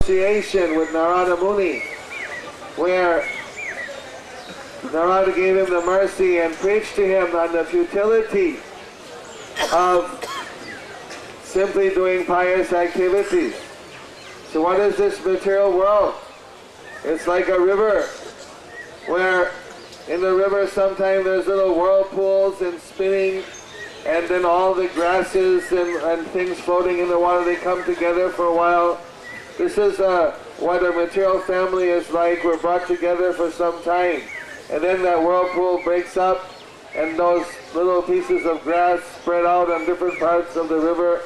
association with Narada Muni, where Narada gave him the mercy and preached to him on the futility of simply doing pious activities. So what is this material world? It's like a river, where in the river sometimes there's little whirlpools and spinning, and then all the grasses and things floating in the water, they come together for a while. This is what a material family is like. We're brought together for some time, and then that whirlpool breaks up, and those little pieces of grass spread out on different parts of the river.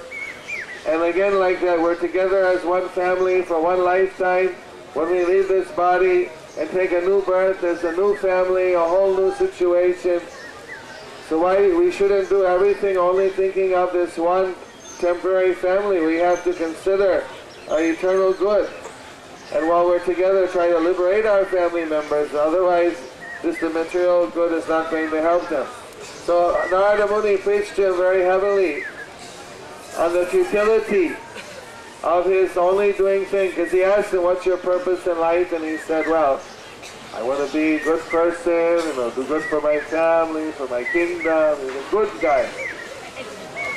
And again like that, we're together as one family for one lifetime. When we leave this body and take a new birth, there's a new family, a whole new situation. So why we shouldn't do everything only thinking of this one temporary family. We have to consider our eternal good. And while we're together, try to liberate our family members. Otherwise, just the material good is not going to help them. So Narada Muni preached to him very heavily on the futility of his only doing thing, because he asked him, what's your purpose in life? And he said, well, I want to be a good person, do good for my family, for my kingdom. He's a good guy.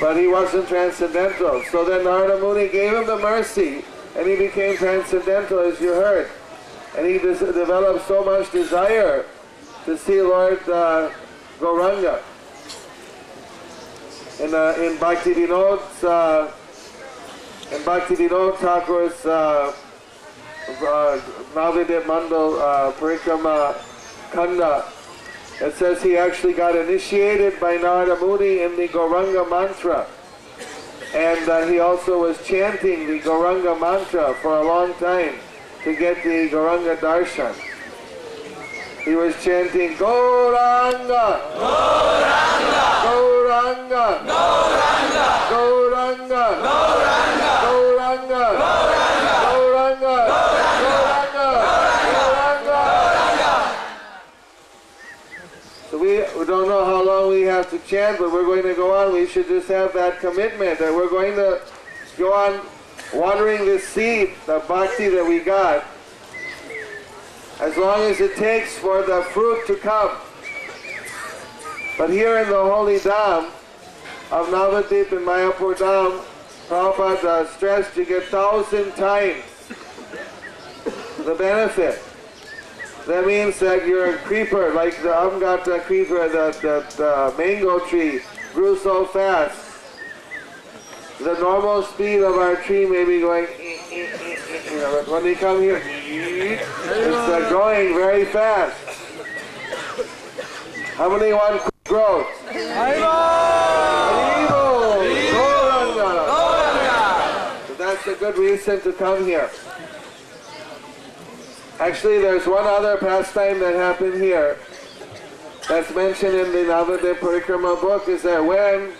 But he wasn't transcendental. So then Narada Muni gave him the mercy, and he became transcendental, as you heard. And he developed so much desire to see Lord Gauranga. In Bhaktivinoda Thakur's Navadip Mandal Parikrama Khanda, it says he actually got initiated by Narada Muni in the Gauranga mantra. And he also was chanting the Gauranga mantra for a long time to get the Gauranga darshan. He was chanting Gauranga, Gauranga, Gauranga, Gauranga, Gauranga, Gauranga, Gauranga, Gauranga, Gauranga, Gauranga. So we don't know how long we have to chant, but we're going to go on. We should just have that commitment that we're going to go on watering this seed, the bhakti that we got, as long as it takes for the fruit to come. But here in the holy Dham of Navadip and Mayapur Dham, Prabhupada stressed you get 1,000 times the benefit. That means that your creeper, like the Amgata creeper, that mango tree, grew so fast. The normal speed of our tree may be going, but when we come here, it's growing very fast. How many want growth? So that's a good reason to come here. Actually, there's one other pastime that happened here that's mentioned in the Navadip Parikrama book, is that when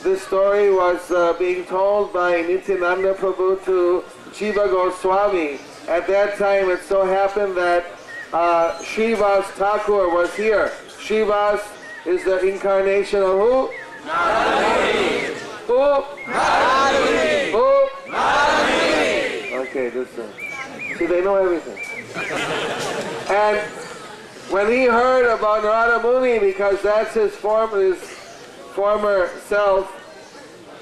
this story was being told by Nityananda Prabhu to Shiva Goswami, at that time it so happened that Srivas Thakur was here. Srivas is the incarnation of who? Narada. Who? Narada. Who? Narada. Okay, this one. See, they know everything. And when he heard about Narada Muni, because that's his former self,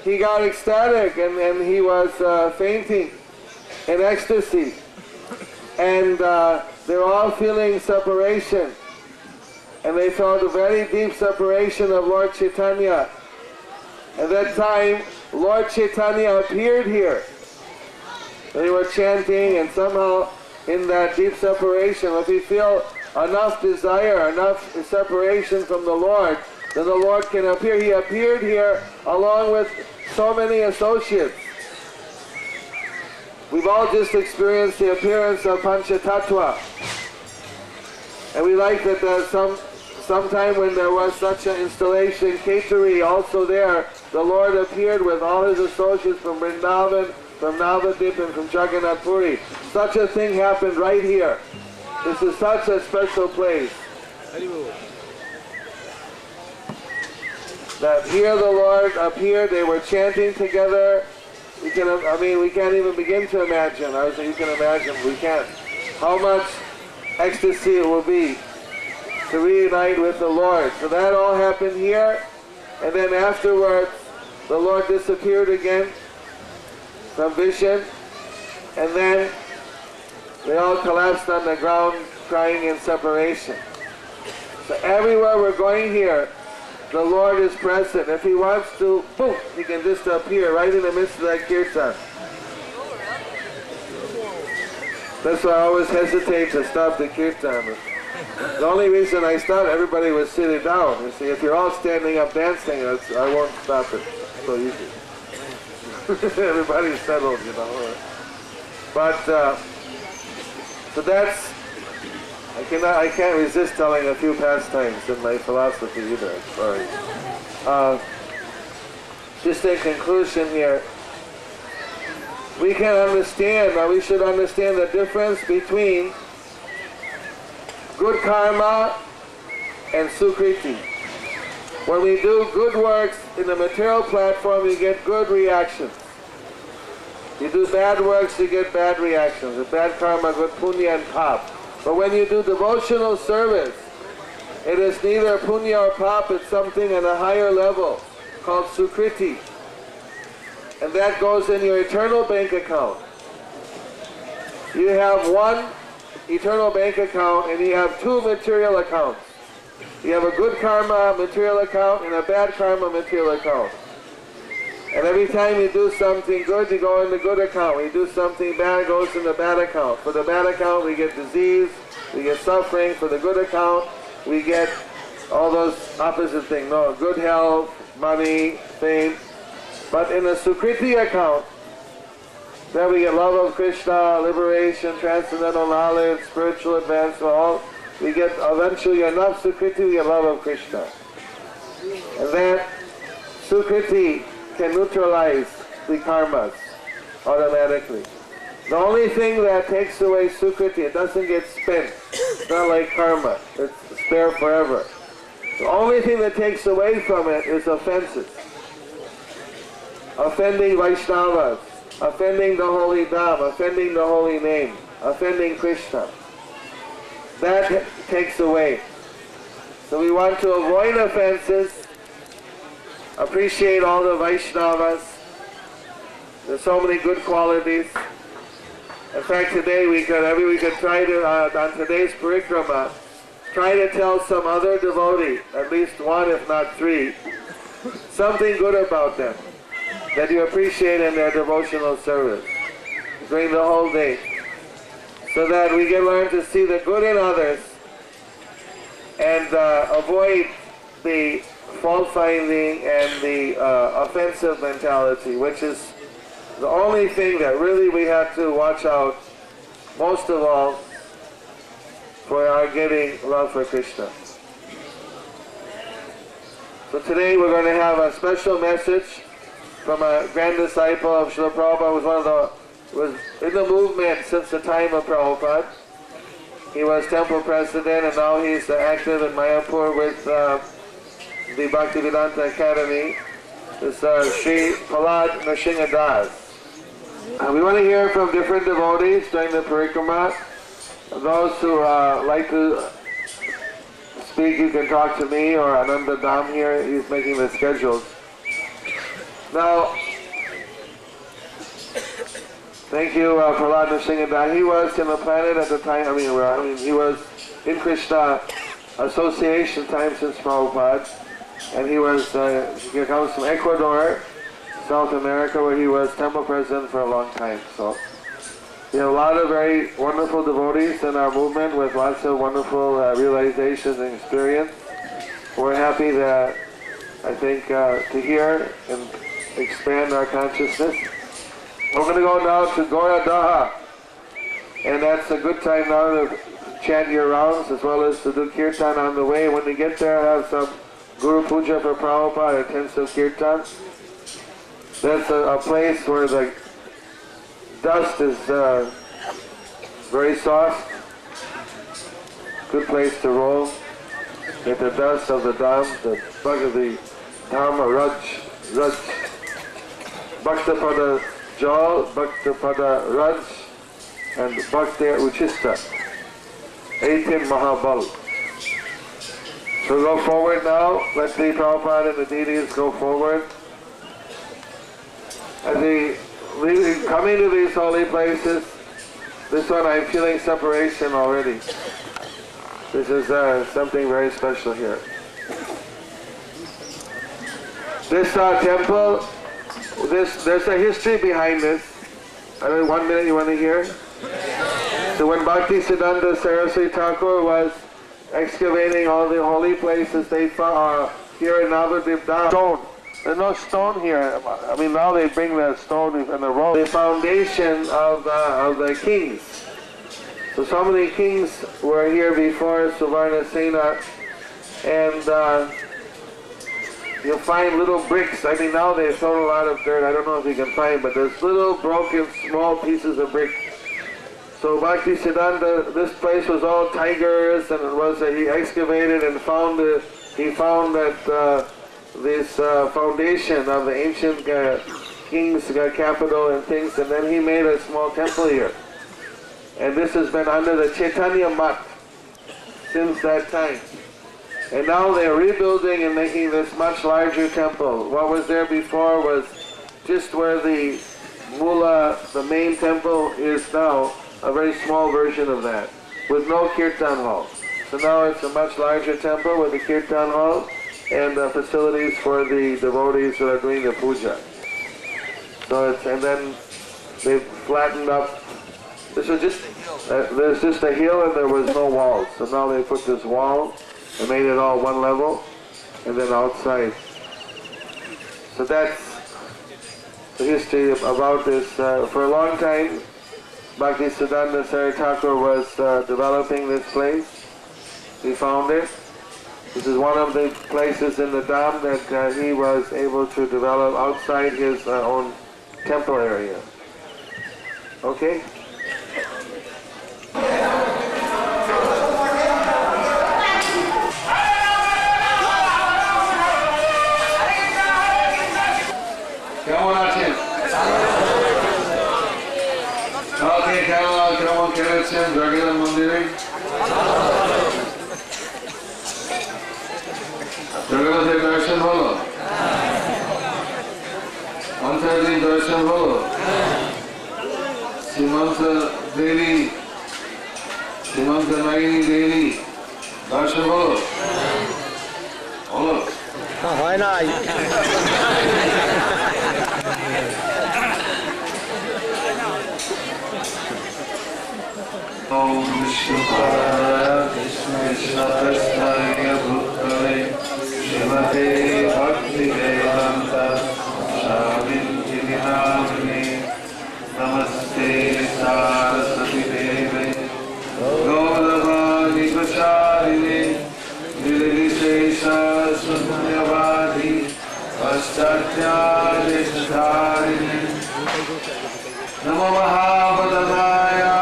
he got ecstatic and he was fainting in ecstasy. And they were all feeling separation. And they felt a very deep separation of Lord Chaitanya. At that time, Lord Chaitanya appeared here. They were chanting, and somehow in that deep separation, if we feel enough desire, enough separation from the Lord, then the Lord can appear. He appeared here along with so many associates. We've all just experienced the appearance of Panchatattva. And we like that sometime when there was such an installation, Ketari also there, the Lord appeared with all his associates from Vrindavan, from Navadip, and from Jagannath Puri. Such a thing happened right here. This is such a special place. That here the Lord appeared, they were chanting together, we can't even begin to imagine. I was saying you can imagine, we can't. How much ecstasy it will be to reunite with the Lord. So that all happened here, and then afterwards, the Lord disappeared again from vision, and then they all collapsed on the ground crying in separation. So everywhere we're going here, the Lord is present. If He wants to, boom, He can just appear right in the midst of that kirtan. That's why I always hesitate to stop the kirtan. The only reason I stopped, everybody was sitting down. You see, if you're all standing up dancing, I won't stop it so easy. Everybody's settled, you know. But, so that's, I can't resist telling a few pastimes in my philosophy either. Sorry. Just in conclusion here, we can understand, or we should understand the difference between good karma and sukriti. When we do good works in the material platform, you get good reactions. You do bad works, you get bad reactions. The bad karma, good punya and pap. But when you do devotional service, it is neither punya or pap, it's something at a higher level called sukriti. And that goes in your eternal bank account. You have one eternal bank account and you have two material accounts. You have a good karma material account and a bad karma material account. And every time you do something good, you go in the good account. When you do something bad, it goes in the bad account. For the bad account, we get disease, we get suffering. For the good account, we get all those opposite things. No, good health, money, fame. But in the Sukriti account, then we get love of Krishna, liberation, transcendental knowledge, spiritual advancement, all. We get eventually enough Sukriti, we get love of Krishna. And that Sukriti can neutralize the karmas automatically. The only thing that takes away Sukriti, it doesn't get spent. It's not like karma. It's there forever. The only thing that takes away from it is offenses. Offending Vaishnavas, offending the holy Dham, offending the holy name, offending Krishna. That takes away. So we want to avoid offenses, appreciate all the Vaishnavas. There's so many good qualities. In fact, today we could try to, on today's Parikrama, try to tell some other devotee, at least one if not three, something good about them that you appreciate in their devotional service during the whole day, so that we can learn to see the good in others and avoid the fault-finding and the offensive mentality, which is the only thing that really we have to watch out most of all for our getting love for Krishna. So today we're going to have a special message from a grand disciple of Srila Prabhupada, who was in the movement since the time of Prabhupada. He was temple president and now he's active in Mayapur with the Bhaktivedanta Academy. This Sri Prahlad Nrsimha Das. We want to hear from different devotees during the Parikrama. Those who like to speak, you can talk to me or Ananda Dham here. He's making the schedules. Now, thank you, Prahlad Nrsimha Das. He was in the planet at the time, he was in Krishna Association time since Prabhupada. And he comes from Ecuador, South America, where he was temple president for a long time. So we have a lot of very wonderful devotees in our movement with lots of wonderful realizations and experience. We're happy that, I think, to hear and expand our consciousness. We're going to go now to Gauradaha, and that's a good time now to chant your rounds as well as to do kirtan on the way. When we get there, have some Guru Puja for Prabhupada, intensive kirtan. That's a place where the dust is very soft. Good place to roll. Get the dust of the Dham, the bug of the Dham, Raj, Bhaktapada Jal, Bhaktapada Raj, and Bhakti Uchista. 18 Mahabal. So go forward now. Let the Prabhupada and the deities go forward. As we coming to these holy places, this one I'm feeling separation already. This is something very special here. This temple, there's a history behind this. I mean, 1 minute, you want to hear? So when Bhakti Siddhanta Saraswati Thakur was excavating all the holy places, they found here in Navadvip Dham, stone. There's no stone here. I mean, now they bring the stone in the road. The foundation of the kings. So many kings were here before Suvarnasena, and you'll find little bricks. I mean, now they've thrown a lot of dirt. I don't know if you can find, but there's little broken, small pieces of brick. So Bhakti Siddhanta, this place was all tigers, and it was he excavated and found that this foundation of the ancient king's capital and things, and then he made a small temple here. And this has been under the Chaitanya Mat since that time. And now they're rebuilding and making this much larger temple. What was there before was just where the Mula, the main temple, is now, a very small version of that, with no kirtan hall. So now it's a much larger temple with a kirtan hall and facilities for the devotees that are doing the puja. So and then they've flattened up. This was just, there's just a hill and there was no walls. So now they put this wall and made it all one level, and then outside. So that's the history about this. For a long time, Bhakti Siddhanta Saraswati Thakur was developing this place. He found it. This is one of the places in the Dham that he was able to develop outside his own temple area. Okay? কেমন আছেন? Okay, কেমন খেলেছেন জগন্নাথ মন্দিরে? জগন্নাথের দর্শন হলো? অন্তর্দিন দর্শন হলো? শ্রীমন্ত নাগিনী দেবী দর্শন হলো? হলো? হয় নাই। Om Shivaya Krishna Krishna Bhutale Shivate Bhakti Vedanta Shavinti Vinamini Namaste Saraswati Deve Gauravani Pracharine Nirvishesha Sunyavadi Paschatya Deshatharine Namo Mahabhadanaya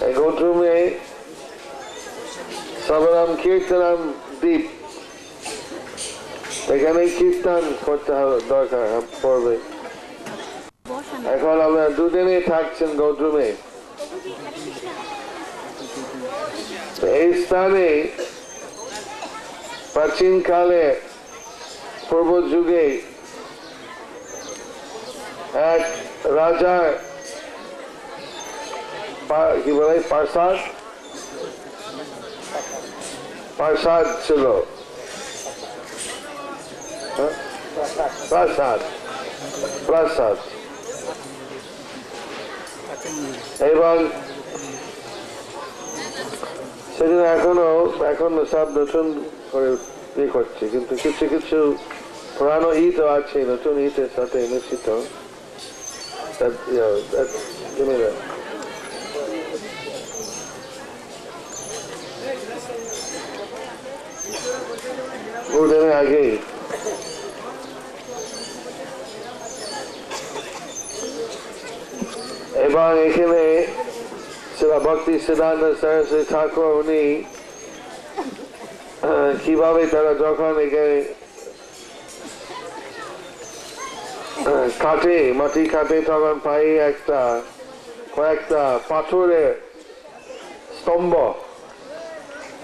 I go to me Sabaram Kirtanam Deep. এখানে কীর্তন করতে হবে দরকার পড়বে। এখন আপনারা দুদিনই থাকছেন গৌতমে। এই স্থানে প্রাচীনকালে পূর্ব যুগে এক রাজার কি বলে প্রাসাদ ছিল, প্রাসাদ এবং সেদিন এখন সব নতুন করে ইয়ে করছে, কিন্তু কিছু কিছু পুরানো ইট আছে নতুন ইটের সাথে মিশ্রিত। বহুদিনের আগে এবং এখানে ভক্তি সিদ্ধান্ত সরস্বতী ঠাকুর উনি কিভাবে তারা যখন এখানে কাটে মাটি কাটে তখন পাই একটা কয়েকটা পাথরের স্তম্ভ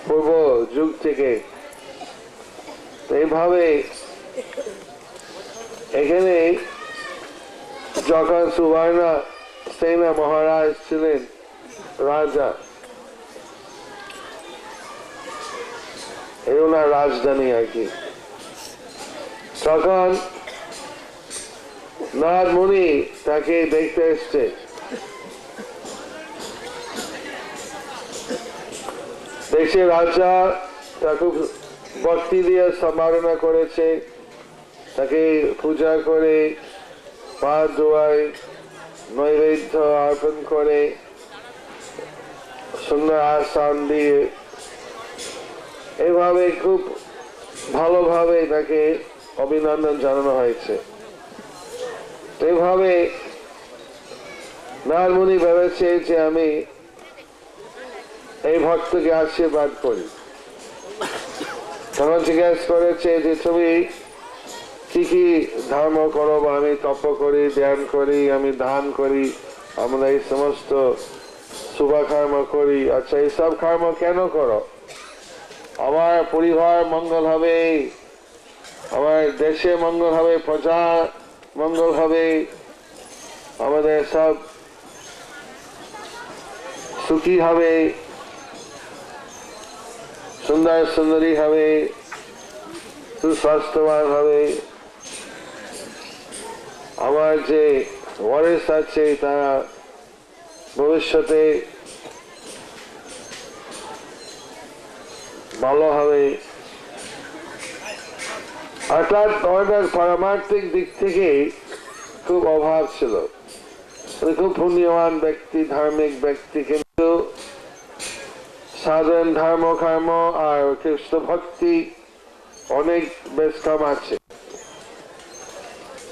পূর্ব যুগ থেকে। এইভাবে এখানে যখন সুবর্ণ সেনা মহারাজ ছিলেন রাজা, এই ওনার রাজধানী আর কি, তখন নারদ মুনি তাকে দেখতে এসছে। দেখছে রাজা তাকে ভক্তি দিয়ে সম্মাননা করেছে, তাকে পূজা করে পা ধোয়ায় নৈবেদ্য অর্পণ করে সুন্দর আসন দিয়ে এইভাবে খুব ভালোভাবে তাকে অভিনন্দন জানানো হয়েছে। এইভাবে নারদ মুনি ভেবেছে যে আমি এই ভক্তকে আশীর্বাদ করি। তখন জিজ্ঞেস করেছে যে তুমি কি কি ধর্ম করো, বা আমি তপ করি, ধ্যান করি, আমি দান করি, আমরা এই সমস্ত শুভ কর্ম করি। আচ্ছা, এইসব কর্ম কেন করো? আমার পরিবার মঙ্গল হবে, আমার দেশে মঙ্গল হবে, প্রজা মঙ্গল হবে, আমাদের সব সুখী হবে, সুন্দর সুন্দরী হবে, সুস্বাস্থ্যবান হবে, আমার যে ওয়ারিস আছে তারা ভবিষ্যতে ভালো হবে। অর্থাৎ আমাদের পারমার্থিক দিক থেকে খুব অভাব ছিল, খুব পুণ্যবান ব্যক্তি, ধার্মিক ব্যক্তি, কিন্তু সাধারণ ধর্ম কর্ম আর কৃষ্ণ ভক্তি অনেক বেশ কম আছে।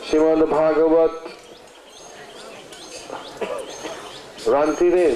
শ্রীমদ ভাগবত রান্তিরে